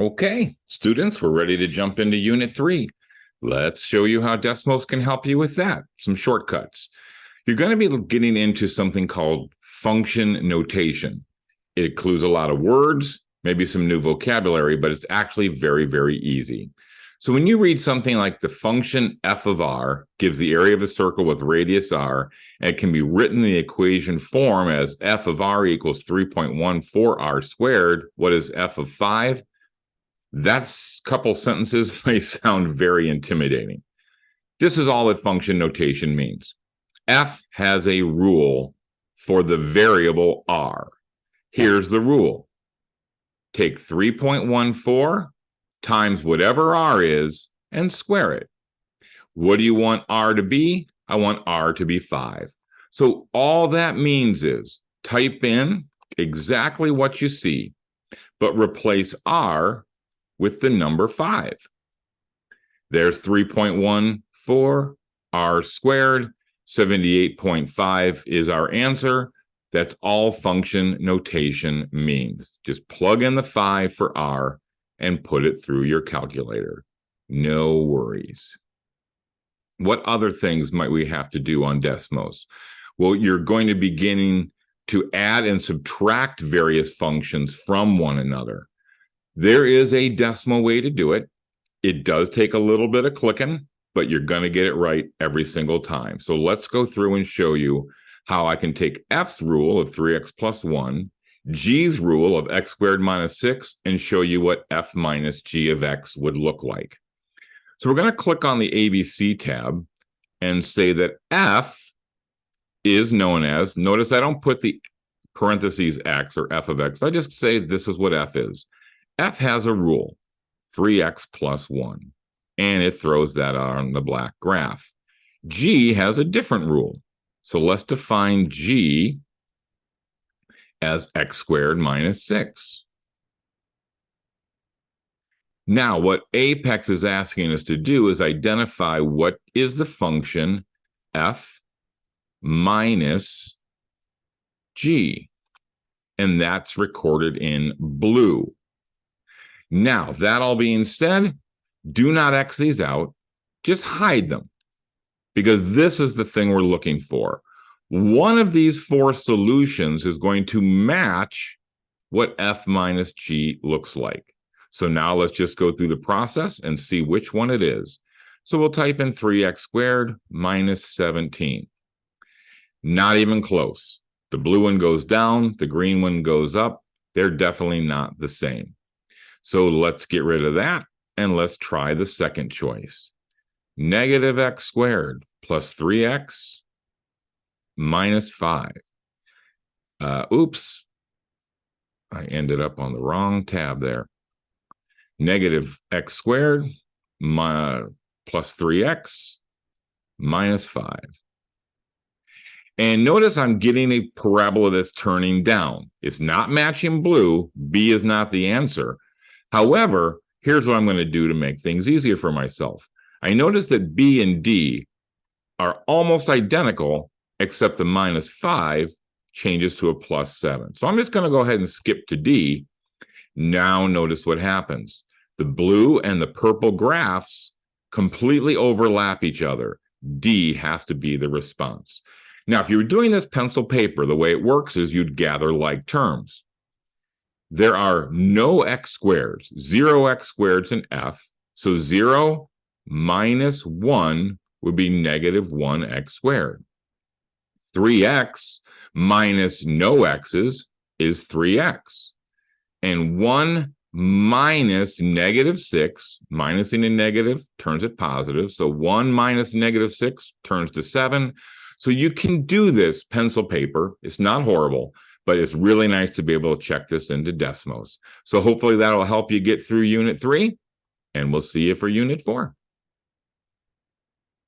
Okay, students, we're ready to jump into Unit 3. Let's show you how Desmos can help you with that, some shortcuts. You're going to be getting into something called function notation. It includes a lot of words, maybe some new vocabulary, but it's actually very, very easy. So when you read something like the function f of r gives the area of a circle with radius r, and it can be written in the equation form as f of r equals 3.14 r squared. What is f of 5? That couple sentences may sound very intimidating. This is all that function notation means. F has a rule for the variable r. Here's the rule. Take 3.14 times whatever r is and square it. What do you want r to be? I want r to be 5. So all that means is type in exactly what you see, but replace r with the number 5. There's 3.14 r squared. 78.5 is our answer. That's all function notation means. Just plug in the 5 for r and put it through your calculator. No worries. What other things might we have to do on Desmos? Well, you're going to be beginning to add and subtract various functions from one another. There is a decimal way to do it. It does take a little bit of clicking, but you're going to get it right every single time. So let's go through and show you how I can take F's rule of 3x plus 1, G's rule of x squared minus 6, and show you what F minus G of x would look like. So we're going to click on the ABC tab and say that F is known as, notice I don't put the parentheses x or F of x. I just say this is what F is. F has a rule, 3x plus 1, and it throws that on the black graph. G has a different rule. So let's define G as x squared minus 6. Now, what Apex is asking us to do is identify what is the function f minus g, and that's recorded in blue. Now, that all being said, do not X these out, just hide them, because this is the thing we're looking for. One of these 4 solutions is going to match what f minus g looks like. So now let's just go through the process and see which one it is. So we'll type in 3x squared minus 17. Not even close. The blue one goes down, the green one goes up. They're definitely not the same. So let's get rid of that, and let's try the second choice. Negative x squared plus 3x minus 5. Oops. I ended up on the wrong tab there. Negative x squared plus 3x minus 5. And notice I'm getting a parabola that's turning down. It's not matching blue. B is not the answer. However, here's what I'm going to do to make things easier for myself. I notice that B and D are almost identical, except the minus 5 changes to a plus 7. So I'm just going to go ahead and skip to D. Now notice what happens. The blue and the purple graphs completely overlap each other. D has to be the response. Now, if you were doing this pencil paper, the way it works is you'd gather like terms. There are no x squareds, 0 x squareds in F. So 0 minus 1 would be negative 1x squared. 3x minus no x's is 3x. And 1 minus negative 6, minusing a negative turns it positive. So 1 minus negative 6 turns to 7. So you can do this pencil paper. It's not horrible, but it's really nice to be able to check this into Desmos. So hopefully that'll help you get through Unit 3, and we'll see you for Unit 4.